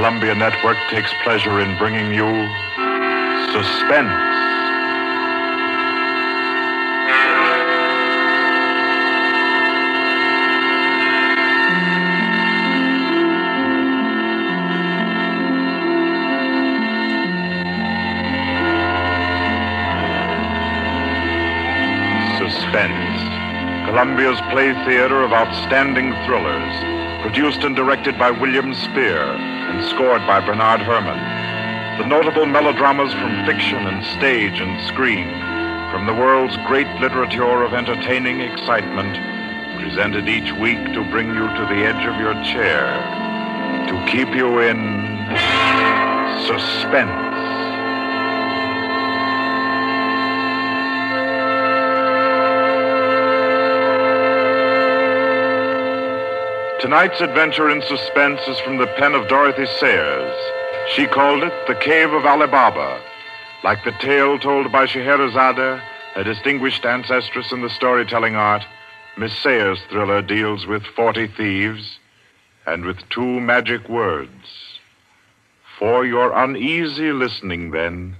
Columbia Network takes pleasure in bringing you Suspense. Suspense, Columbia's play theater of outstanding thrillers, produced and directed by William Spear and scored by Bernard Herrmann. The notable melodramas from fiction and stage and screen, from the world's great literature of entertaining excitement, presented each week to bring you to the edge of your chair, to keep you in suspense. Tonight's adventure in suspense is from the pen of Dorothy Sayers. She called it The Cave of Ali Baba. Like the tale told by Scheherazade, a distinguished ancestress in the storytelling art, Miss Sayers' thriller deals with 40 thieves and with 2 magic words. For your uneasy listening, then,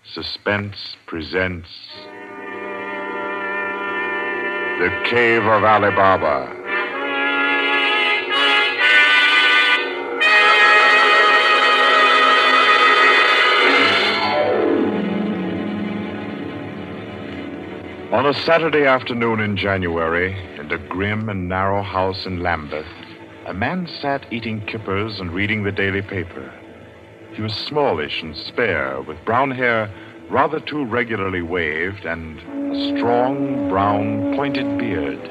Suspense presents The Cave of Ali Baba. On a Saturday afternoon in January, in a grim and narrow house in Lambeth, a man sat eating kippers and reading the daily paper. He was smallish and spare, with brown hair rather too regularly waved and a strong, brown, pointed beard.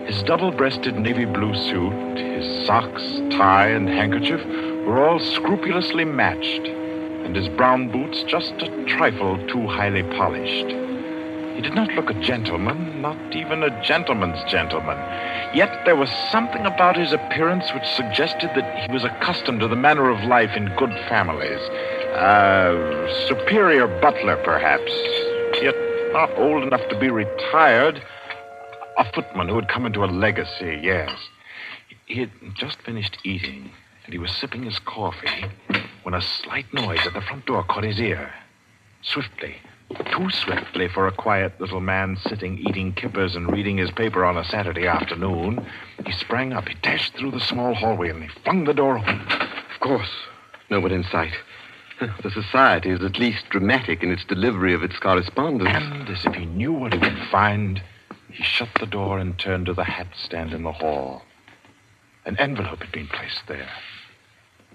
His double-breasted navy blue suit, his socks, tie, and handkerchief were all scrupulously matched, and his brown boots just a trifle too highly polished. He did not look a gentleman, not even a gentleman's gentleman. Yet there was something about his appearance which suggested that he was accustomed to the manner of life in good families. A superior butler, perhaps, yet not old enough to be retired. A footman who had come into a legacy, yes. He had just finished eating, and he was sipping his coffee when a slight noise at the front door caught his ear. Swiftly, too swiftly for a quiet little man sitting eating kippers and reading his paper on a Saturday afternoon, he sprang up. He dashed through the small hallway and he flung the door open. Of course, no one in sight. The society is at least dramatic in its delivery of its correspondence. And as if he knew what he would find, he shut the door and turned to the hat stand in the hall. An envelope had been placed there.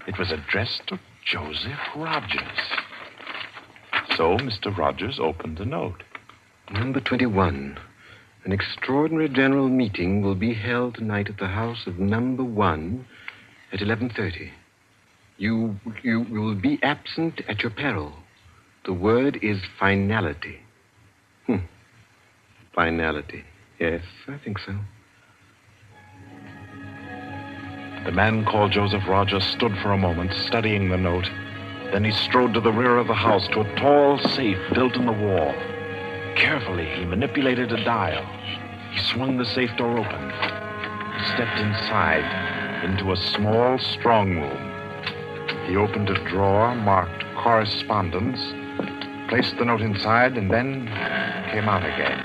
It was addressed to Joseph Rogers. So Mr. Rogers opened the note. Number 21. An extraordinary general meeting will be held tonight at the house of number 1 at 11:30. You will be absent at your peril. The word is finality. Finality. Yes, I think so. The man called Joseph Rogers stood for a moment, studying the note. Then he strode to the rear of the house, to a tall safe built in the wall. Carefully, he manipulated a dial. He swung the safe door open. He stepped inside, into a small strong room. He opened a drawer marked correspondence, placed the note inside, and then came out again.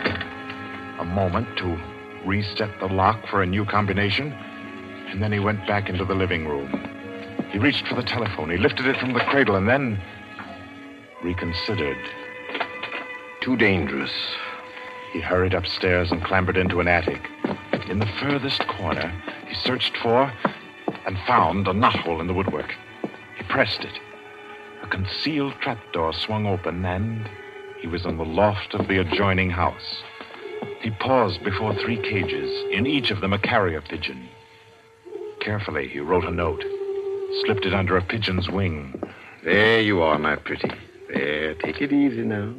A moment to reset the lock for a new combination, and then he went back into the living room. He reached for the telephone. He lifted it from the cradle and then reconsidered. Too dangerous. He hurried upstairs and clambered into an attic. In the furthest corner, he searched for and found a knothole in the woodwork. He pressed it. A concealed trapdoor swung open, and he was in the loft of the adjoining house. He paused before 3 cages, in each of them a carrier pigeon. Carefully, he wrote a note, slipped it under a pigeon's wing. There you are, my pretty. There, take it easy now.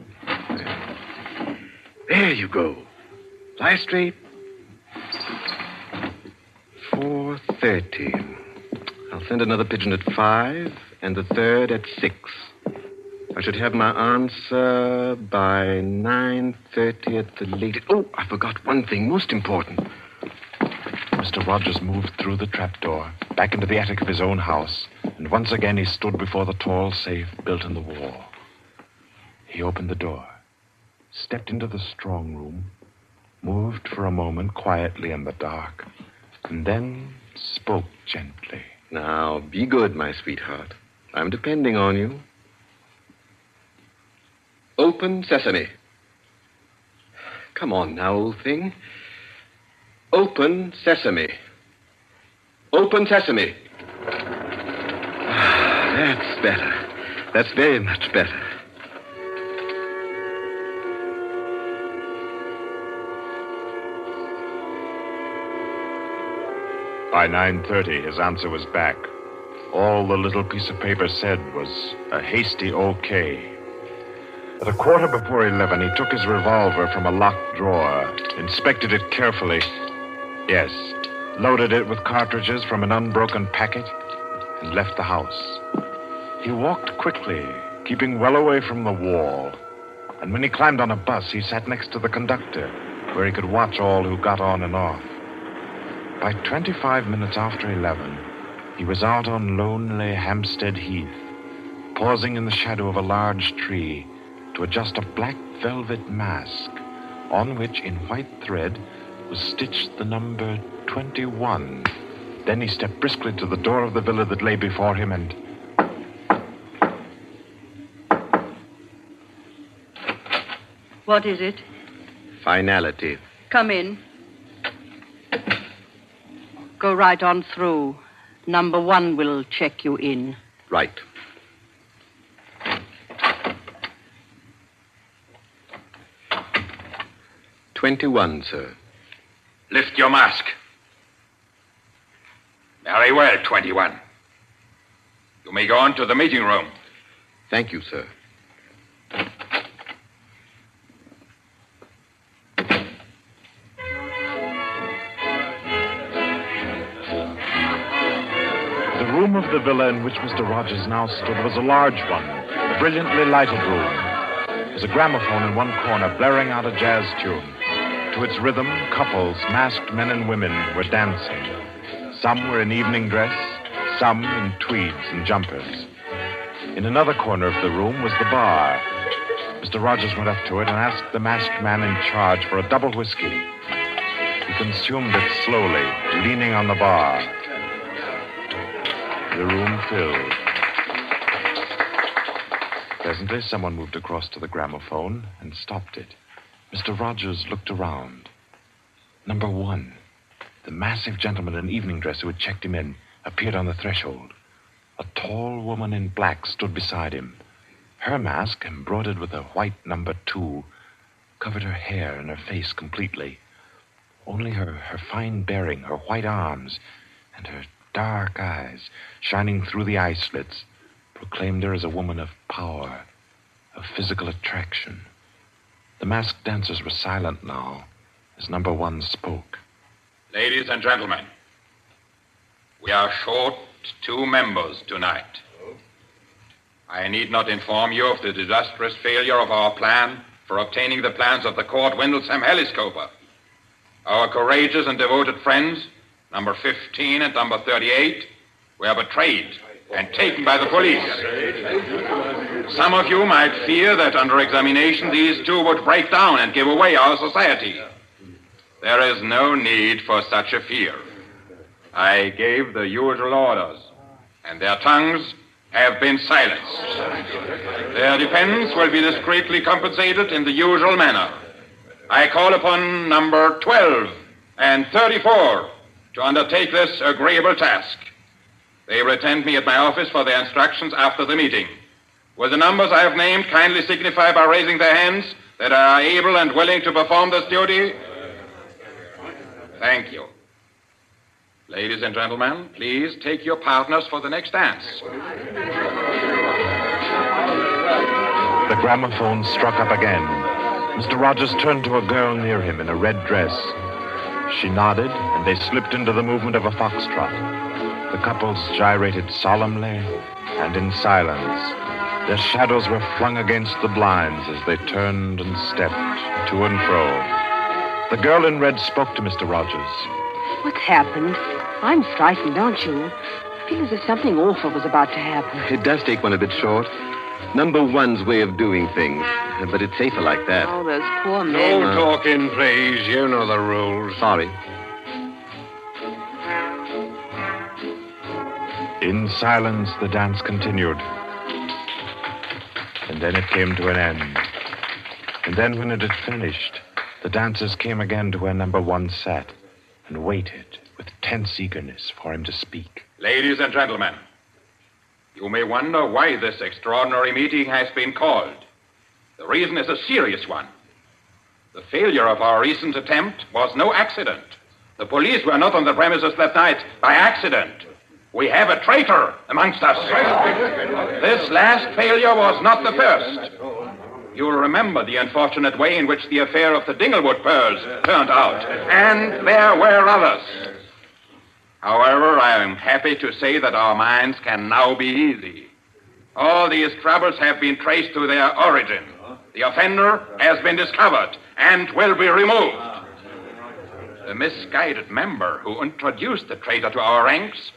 There you go. Lie straight. 4:30. I'll send another pigeon at 5 and the third at 6. I should have my answer by 9:30 at the latest. Oh, I forgot one thing, most important. Mr. Rogers moved through the trapdoor, back into the attic of his own house. And once again he stood before the tall safe built in the wall. He opened the door, stepped into the strong room, moved for a moment quietly in the dark, and then spoke gently. Now, be good, my sweetheart. I'm depending on you. Open sesame. Come on now, old thing. Open sesame. Open sesame. That's better. That's very much better. By 9:30, his answer was back. All the little piece of paper said was a hasty okay. At a quarter before 11, he took his revolver from a locked drawer, inspected it carefully. Yes, loaded it with cartridges from an unbroken packet, and left the house. He walked quickly, keeping well away from the wall. And when he climbed on a bus, he sat next to the conductor, where he could watch all who got on and off. By 25 minutes after 11, he was out on lonely Hampstead Heath, pausing in the shadow of a large tree to adjust a black velvet mask, on which, in white thread, was stitched the number 21. Then he stepped briskly to the door of the villa that lay before him and... What is it? Finality. Come in. Go right on through. Number 1 will check you in. Right. "21, sir. Lift your mask. Very well, 21. You may go on to the meeting room. Thank you, sir. The room of the villa in which Mr. Rogers now stood was a large one, a brilliantly lighted room. There was a gramophone in one corner blaring out a jazz tune. To its rhythm, couples, masked men and women, were dancing. Some were in evening dress, some in tweeds and jumpers. In another corner of the room was the bar. Mr. Rogers went up to it and asked the masked man in charge for a double whiskey. He consumed it slowly, leaning on the bar. The room filled. Presently, someone moved across to the gramophone and stopped it. Mr. Rogers looked around. Number 1, the massive gentleman in evening dress who had checked him in, appeared on the threshold. A tall woman in black stood beside him. Her mask, embroidered with a white number 2, covered her hair and her face completely. Only her fine bearing, her white arms, and her dark eyes, shining through the eye slits, proclaimed her as a woman of power, of physical attraction. The masked dancers were silent now as number 1 spoke. Ladies and gentlemen, we are short 2 members tonight. I need not inform you of the disastrous failure of our plan for obtaining the plans of the Court Windlesham Heliscoper. Our courageous and devoted friends, number 15 and number 38, were betrayed and taken by the police. Some of you might fear that under examination these 2 would break down and give away our society. There is no need for such a fear. I gave the usual orders, and their tongues have been silenced. Their defense will be discreetly compensated in the usual manner. I call upon number 12 and 34 to undertake this agreeable task. They will attend me at my office for their instructions after the meeting. Will the numbers I have named kindly signify by raising their hands that they are able and willing to perform this duty? Thank you. Ladies and gentlemen, please take your partners for the next dance. The gramophone struck up again. Mr. Rogers turned to a girl near him in a red dress. She nodded, and they slipped into the movement of a foxtrot. The couples gyrated solemnly and in silence. Their shadows were flung against the blinds as they turned and stepped to and fro. The girl in red spoke to Mr. Rogers. What's happened? I'm frightened, aren't you? feel as if something awful was about to happen. It does take one a bit short. Number one's way of doing things. But it's safer like that. Oh, those poor men. No talking, please. You know the rules. Sorry. In silence, the dance continued. And then it came to an end. And then when it had finished, the dancers came again to where number one sat and waited with tense eagerness for him to speak. Ladies and gentlemen, you may wonder why this extraordinary meeting has been called. The reason is a serious one. The failure of our recent attempt was no accident. The police were not on the premises that night by accident. We have a traitor amongst us. This last failure was not the first. You'll remember the unfortunate way in which the affair of the Dinglewood pearls turned out. And there were others. However, I am happy to say that our minds can now be easy. All these troubles have been traced to their origin. The offender has been discovered and will be removed. The misguided member who introduced the traitor to our ranks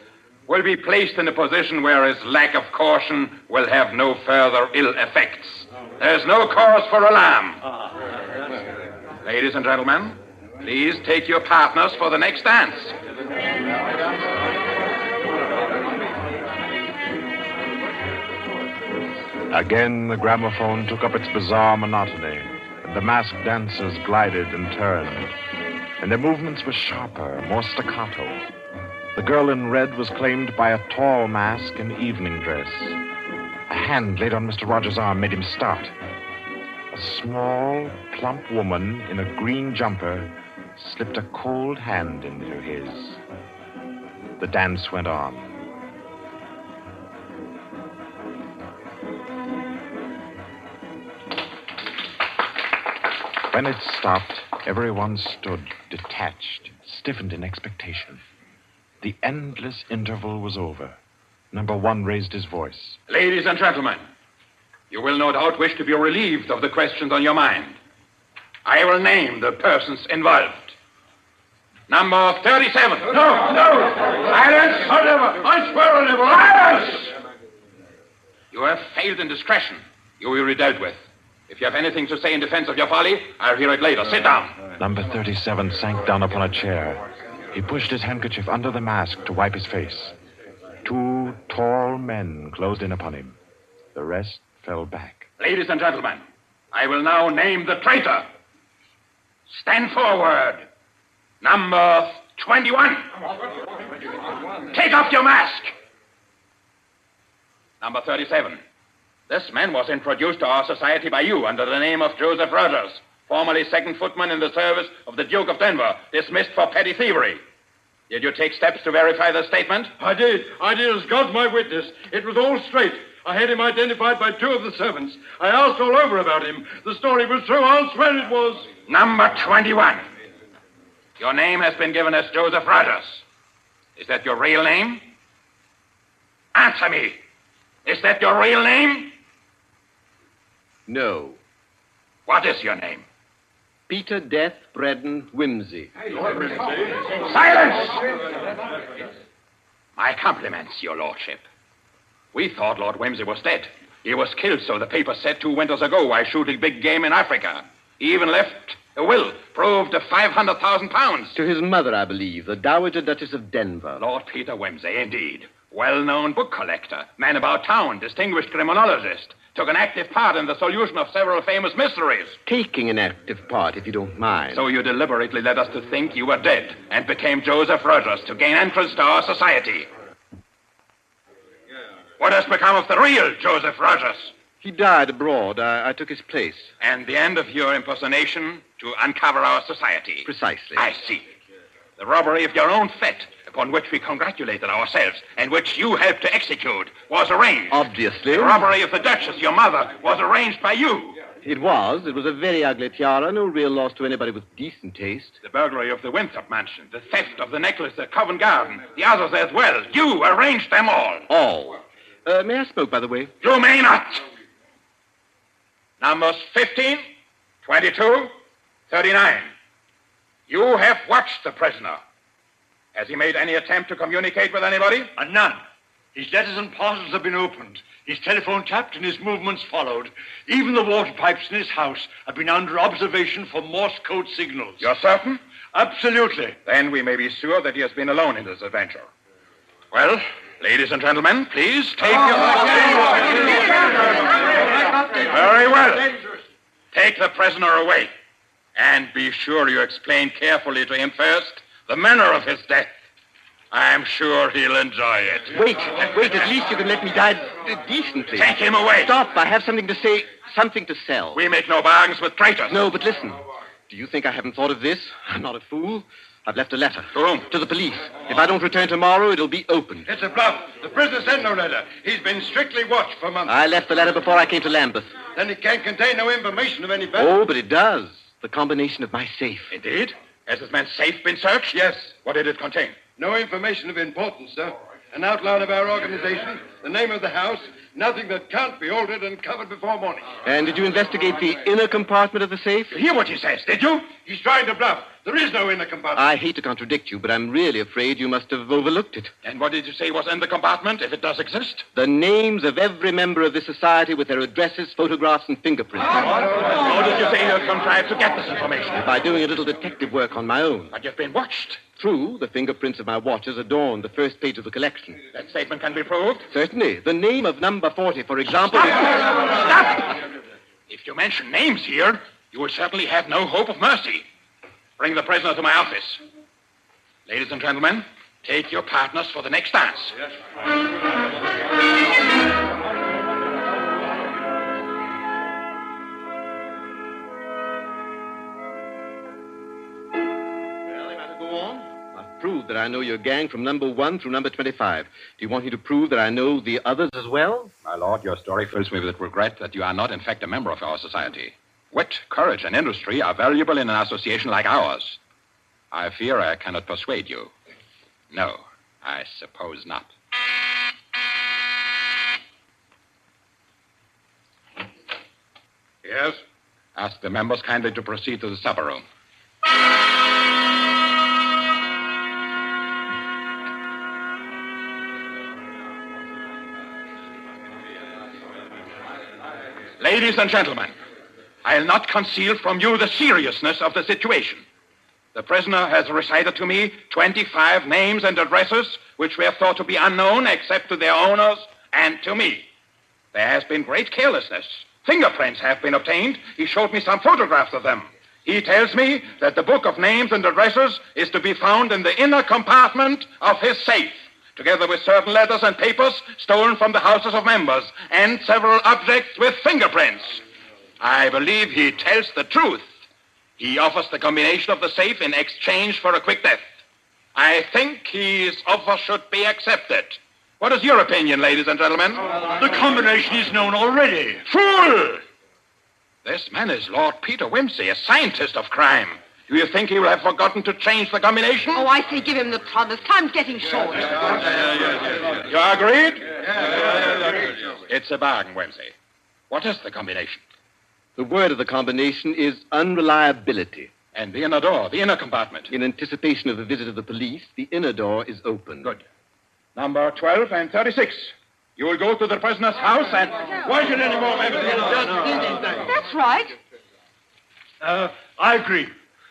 will be placed in a position where his lack of caution will have no further ill effects. There's no cause for alarm. Ladies and gentlemen, please take your partners for the next dance. Again, the gramophone took up its bizarre monotony, and the masked dancers glided and turned, and their movements were sharper, more staccato. The girl in red was claimed by a tall mask in evening dress. A hand laid on Mr. Rogers' arm made him start. A small, plump woman in a green jumper slipped a cold hand into his. The dance went on. When it stopped, everyone stood detached, stiffened in expectation. The endless interval was over. Number one raised his voice. Ladies and gentlemen, you will no doubt wish to be relieved of the questions on your mind. I will name the persons involved. Number 37. No! Silence! I swear on it! Silence! You have failed in discretion. You will be dealt with. If you have anything to say in defense of your folly, I'll hear it later. Sit down. Number 37 sank down upon a chair. He pushed his handkerchief under the mask to wipe his face. Two tall men closed in upon him. The rest fell back. Ladies and gentlemen, I will now name the traitor. Stand forward. Number 21. Take off your mask. Number 37. This man was introduced to our society by you under the name of Joseph Rogers, formerly second footman in the service of the Duke of Denver, dismissed for petty thievery. Did you take steps to verify the statement? I did as God's my witness. It was all straight. I had him identified by two of the servants. I asked all over about him. The story was true. I'll swear it was. Number 21. Your name has been given as Joseph Rogers. Is that your real name? Answer me. Is that your real name? No. What is your name? Peter Death Braden Wimsey. Silence! My compliments, your lordship. We thought Lord Wimsey was dead. He was killed, so the paper said 2 winters ago, while shooting big game in Africa. He even left a will, proved of £500,000. To his mother, I believe, the Dowager Duchess of Denver. Lord Peter Wimsey, indeed. Well-known book collector, man about town, distinguished criminologist. Took an active part in the solution of several famous mysteries. Taking an active part, if you don't mind. So you deliberately led us to think you were dead and became Joseph Rogers to gain entrance to our society. What has become of the real Joseph Rogers? He died abroad. I took his place. And the end of your impersonation to uncover our society. Precisely. I see. The robbery of your own fete, upon which we congratulated ourselves, and which you helped to execute, was arranged. Obviously. The robbery of the Duchess, your mother, was arranged by you. It was. It was a very ugly tiara. No real loss to anybody with decent taste. The burglary of the Winthrop mansion, the theft of the necklace at Covent Garden, the others as well. You arranged them all. All. May I smoke, by the way? You may not. Numbers 15, 22, 39. You have watched the prisoner. Has he made any attempt to communicate with anybody? None. His letters and parcels have been opened. His telephone tapped and his movements followed. Even the water pipes in his house have been under observation for Morse code signals. You're certain? Absolutely. Then we may be sure that he has been alone in this adventure. Well, ladies and gentlemen, please take your... Very well. Take the prisoner away. And be sure you explain carefully to him first the manner of his death. I'm sure he'll enjoy it. Wait, at least you can let me die decently. Take him away. Stop, I have something to say, something to sell. We make no bargains with traitors. No, but listen. Do you think I haven't thought of this? I'm not a fool. I've left a letter. To whom? To the police. If I don't return tomorrow, it'll be opened. It's a bluff. The prisoner sent no letter. He's been strictly watched for months. I left the letter before I came to Lambeth. Then it can't contain no information of any value. Oh, but it does. The combination of my safe. Indeed? Has this man's safe been searched? Yes. What did it contain? No information of importance, sir. An outline of our organization, the name of the house, nothing that can't be altered and covered before morning. And did you investigate the inner compartment of the safe? You hear what he says, did you? He's trying to bluff. There is no inner compartment. I hate to contradict you, but I'm really afraid you must have overlooked it. And what did you say was in the compartment, if it does exist? The names of every member of this society with their addresses, photographs, and fingerprints. How did you say you contrived to get this information? By doing a little detective work on my own. But you've been watched. True, the fingerprints of my watches adorn the first page of the collection. That statement can be proved? Certainly. The name of number 40, for example... Stop! If you mention names here, you will certainly have no hope of mercy. Bring the prisoner to my office. Ladies and gentlemen, take your partners for the next dance. Yes. Prove that I know your gang from number 1 through number 25. Do you want me to prove that I know the others as well? My lord, your story fills me with regret that you are not, in fact, a member of our society. Wit, courage, and industry are valuable in an association like ours. I fear I cannot persuade you. No, I suppose not. Yes? Ask the members kindly to proceed to the supper room. Ladies and gentlemen, I'll not conceal from you the seriousness of the situation. The prisoner has recited to me 25 names and addresses which were thought to be unknown except to their owners and to me. There has been great carelessness. Fingerprints have been obtained. He showed me some photographs of them. He tells me that the book of names and addresses is to be found in the inner compartment of his safe, together with certain letters and papers stolen from the houses of members, and several objects with fingerprints. I believe he tells the truth. He offers the combination of the safe in exchange for a quick death. I think his offer should be accepted. What is your opinion, ladies and gentlemen? The combination is known already. Fool! This man is Lord Peter Wimsey, a scientist of crime. Do you think he will have forgotten to change the combination? Oh, I say give him the promise. Time's getting short. You agreed? It's a bargain, Wimsey. What is the combination? The word of the combination is unreliability. And the inner door, the inner compartment. In anticipation of the visit of the police, the inner door is open. Good. Number 12 and 36. You will go to the prisoner's house and... Why should any more members That's right. I agree.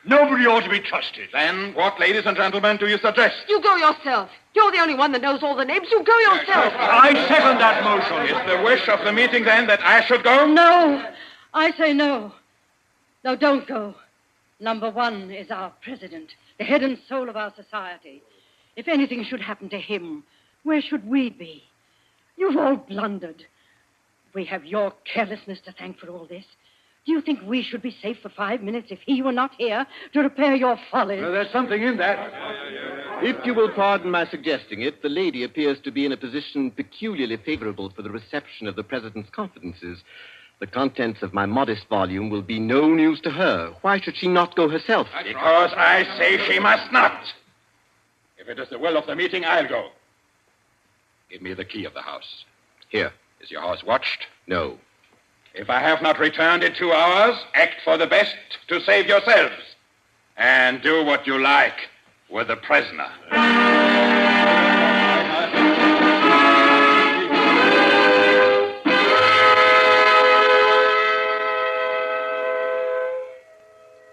Nobody ought to be trusted. Then what, ladies and gentlemen, do you suggest? You go yourself. You're the only one that knows all the names. You go yourself. I second that motion. Is the wish of the meeting, then, that I should go? No. I say no. No, don't go. Number 1 is our president, the head and soul of our society. If anything should happen to him, where should we be? You've all blundered. We have your carelessness to thank for all this. Do you think we should be safe for 5 minutes if he were not here to repair your follies? Well, there's something in that. If you will pardon my suggesting it, the lady appears to be in a position peculiarly favorable for the reception of the president's confidences. The contents of my modest volume will be no news to her. Why should she not go herself? Because I say she must not. If it is the will of the meeting, I'll go. Give me the key of the house. Here. Is your house watched? No. If I have not returned in 2 hours, act for the best to save yourselves. And do what you like with the prisoner.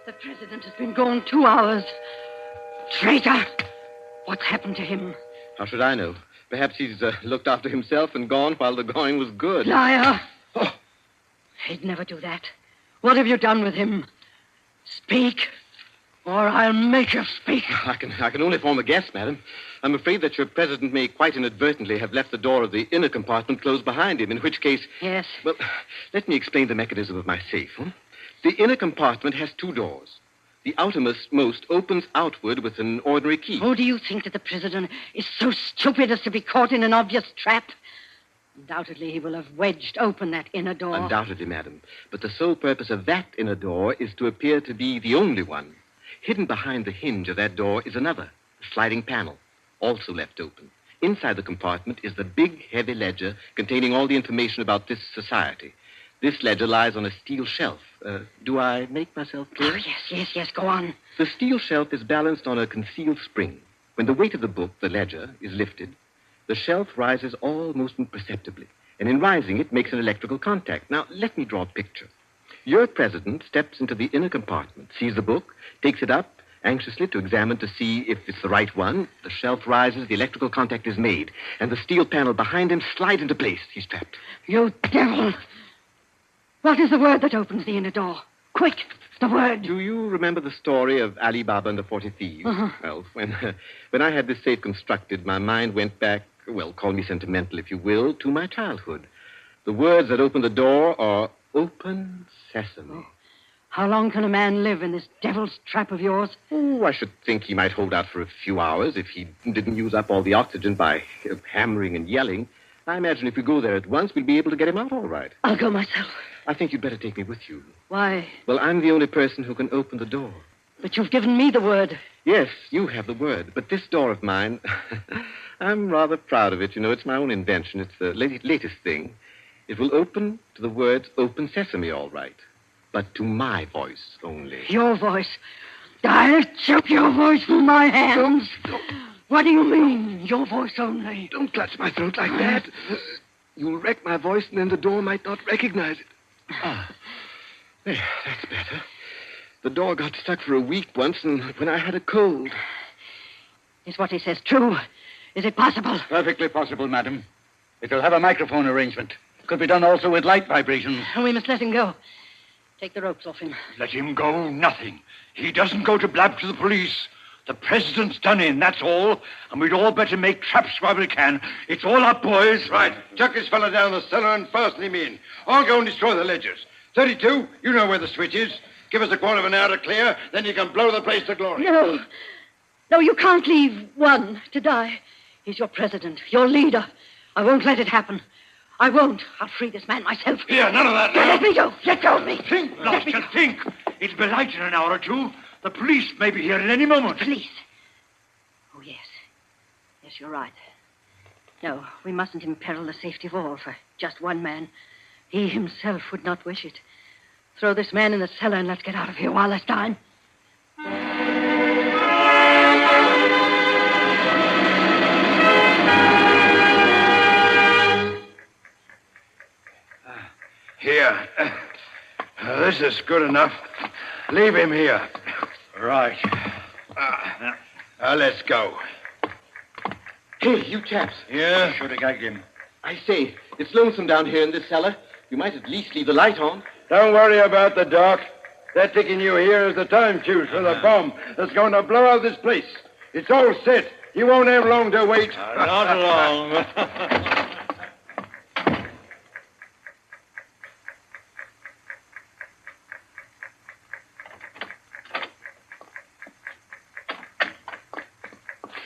The president has been gone 2 hours. Traitor! What's happened to him? How should I know? Perhaps he's looked after himself and gone while the going was good. Liar! Oh. He'd never do that. What have you done with him? Speak, or I'll make you speak. I can only form a guess, madam. I'm afraid that your president may quite inadvertently have left the door of the inner compartment closed behind him, in which case... Yes? Well, let me explain the mechanism of my safe. The inner compartment has 2 doors. The outermost opens outward with an ordinary key. Oh, do you think that the president is so stupid as to be caught in an obvious trap? Undoubtedly, he will have wedged open that inner door. Undoubtedly, madam. But the sole purpose of that inner door is to appear to be the only one. Hidden behind the hinge of that door is another, a sliding panel, also left open. Inside the compartment is the big, heavy ledger containing all the information about this society. This ledger lies on a steel shelf. Do I make myself clear? Oh, yes, go on. The steel shelf is balanced on a concealed spring. When the weight of the book, the ledger, is lifted, the shelf rises almost imperceptibly. And in rising, it makes an electrical contact. Now, let me draw a picture. Your president steps into the inner compartment, sees the book, takes it up, anxiously to examine to see if it's the right one. The shelf rises, the electrical contact is made, and the steel panel behind him slides into place. He's trapped. You devil! What is the word that opens the inner door? Quick, the word. Do you remember the story of Ali Baba and the 40 Thieves? Uh-huh. Well, when I had this safe constructed, my mind went back, well, call me sentimental if you will, to my childhood. The words that open the door are open sesame. Oh. How long can a man live in this devil's trap of yours? Oh, I should think he might hold out for a few hours if he didn't use up all the oxygen by hammering and yelling. I imagine if we go there at once, we'll be able to get him out all right. I'll go myself. I think you'd better take me with you. Why? Well, I'm the only person who can open the door. But you've given me the word. Yes, you have the word. But this door of mine, I'm rather proud of it. You know, it's my own invention. It's the latest thing. It will open to the words open sesame, all right. But to my voice only. Your voice? I'll choke your voice from my hands. What do you mean, your voice only? Don't clutch my throat like that. You'll wreck my voice, and then the door might not recognize it. There, that's better. The door got stuck for a week once, and when I had a cold. Is what he says true? Is it possible? Perfectly possible, madam. It'll have a microphone arrangement. Could be done also with light vibrations. We must let him go. Take the ropes off him. Let him go? Nothing. He doesn't go to blab to the police. The president's done in, that's all. And we'd all better make traps while we can. It's all up, boys. Right. Chuck this fella down the cellar and fasten him in. I'll go and destroy the ledgers. 32, you know where the switch is. Give us a quarter of an hour to clear, then you can blow the place to glory. No, you can't leave one to die. He's your president, your leader. I won't let it happen. I won't. I'll free this man myself. Here, none of that now. Let me go. Let go of me. Think, Blaster, think. It'll be light in an hour or two. The police may be here at any moment. Police? Oh, yes. Yes, you're right. No, we mustn't imperil the safety of all for just one man. He himself would not wish it. Throw this man in the cellar and let's get out of here while there's time. Here. This is good enough. Leave him here. Right. Let's go. Hey, you chaps. Yeah? Should have gagged him. I say, it's lonesome down here in this cellar. You might at least leave the light on. Don't worry about the dark. They're taking you here as the time fuse for the bomb that's going to blow out this place. It's all set. You won't have long to wait. Not long.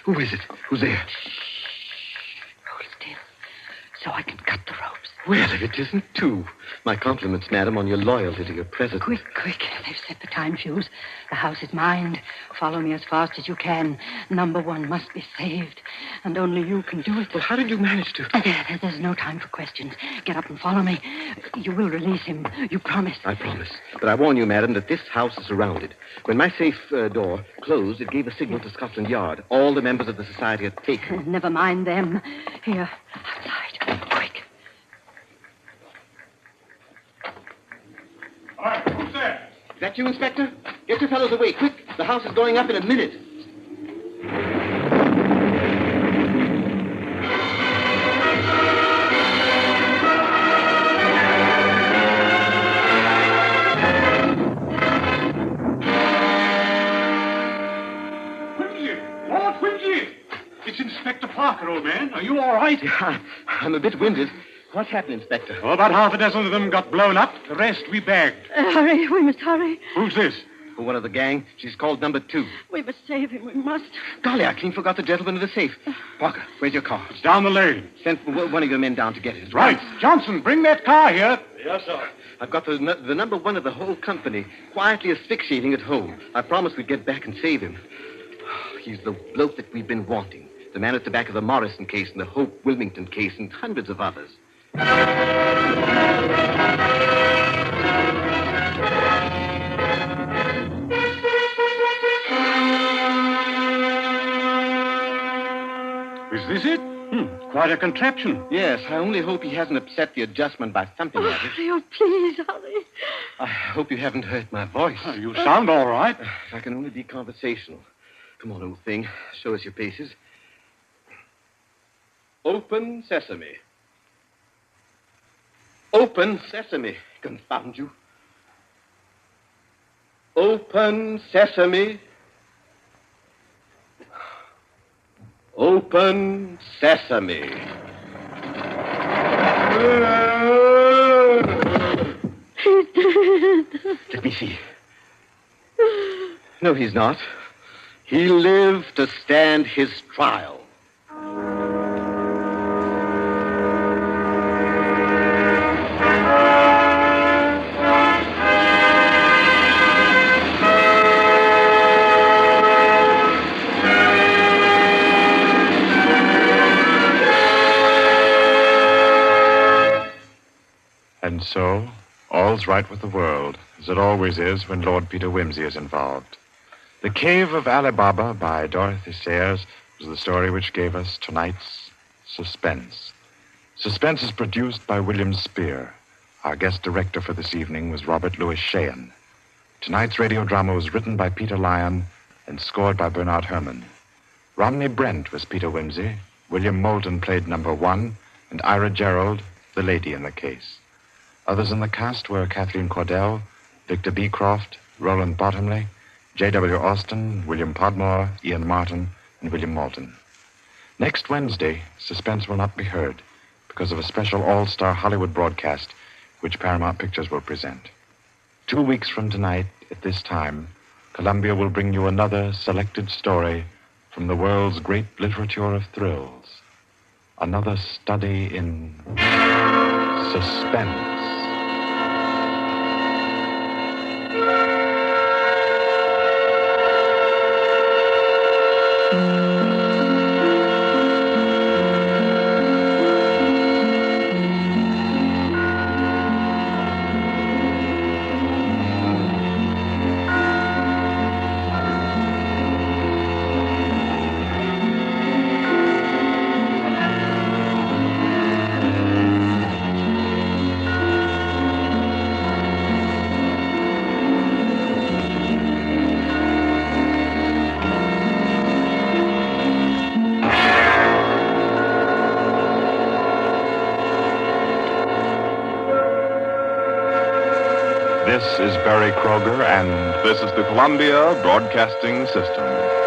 Who is it? Who's there? Hold still, so I can cut the ropes. Well, if it isn't two. My compliments, madam, on your loyalty to your president. Quick. They've set the time fuse. The house is mine. Follow me as fast as you can. Number one must be saved. And only you can do it. Well, how did you manage to? There's no time for questions. Get up and follow me. You will release him. You promise. I promise. But I warn you, madam, that this house is surrounded. When my safe door closed, it gave a signal to Scotland Yard. All the members of the society are taken. Never mind them. Here, outside. Quick. All right, who's there? Is that you, Inspector? Get your fellows away, quick. The house is going up in a minute. Lord Wimsey! It's Inspector Parker, old man. Are you all right? I'm a bit winded. What's happened, Inspector? Oh, about half a dozen of them got blown up. The rest we bagged. Hurry, we must hurry. Who's this? One of the gang. She's called number 2. We must save him, we must. Golly, I clean forgot the gentleman in the safe. Parker, where's your car? It's down the lane. Send one of your men down to get it. Right. Johnson, bring that car here. Yes, sir. I've got the number 1 of the whole company quietly asphyxiating at home. I promised we'd get back and save him. He's the bloke that we've been wanting. The man at the back of the Morrison case and the Hope Wilmington case and hundreds of others. Is this it? Quite a contraption. Yes, I only hope he hasn't upset the adjustment by thumping at it. Oh, please, hurry. I hope you haven't hurt my voice. Oh, you sound all right. If I can only be conversational. Come on, old thing. Show us your paces. Open sesame. Open sesame. Confound you. Open sesame. Open sesame. He's dead. Let me see. No, he's not. He lived to stand his trial. And so, all's right with the world, as it always is when Lord Peter Wimsey is involved. The Cave of Ali Baba by Dorothy Sayers was the story which gave us tonight's Suspense. Suspense is produced by William Spear. Our guest director for this evening was Robert Louis Sheehan. Tonight's radio drama was written by Peter Lyon and scored by Bernard Herrmann. Romney Brent was Peter Wimsey, William Moulton played number 1, and Ira Gerald, the lady in the case. Others in the cast were Kathleen Cordell, Victor Beecroft, Roland Bottomley, J.W. Austin, William Podmore, Ian Martin, and William Moulton. Next Wednesday, Suspense will not be heard because of a special all-star Hollywood broadcast which Paramount Pictures will present. 2 weeks from tonight, at this time, Columbia will bring you another selected story from the world's great literature of thrills. Another study in suspense. This is Barry Kroger, and This is the Columbia Broadcasting System.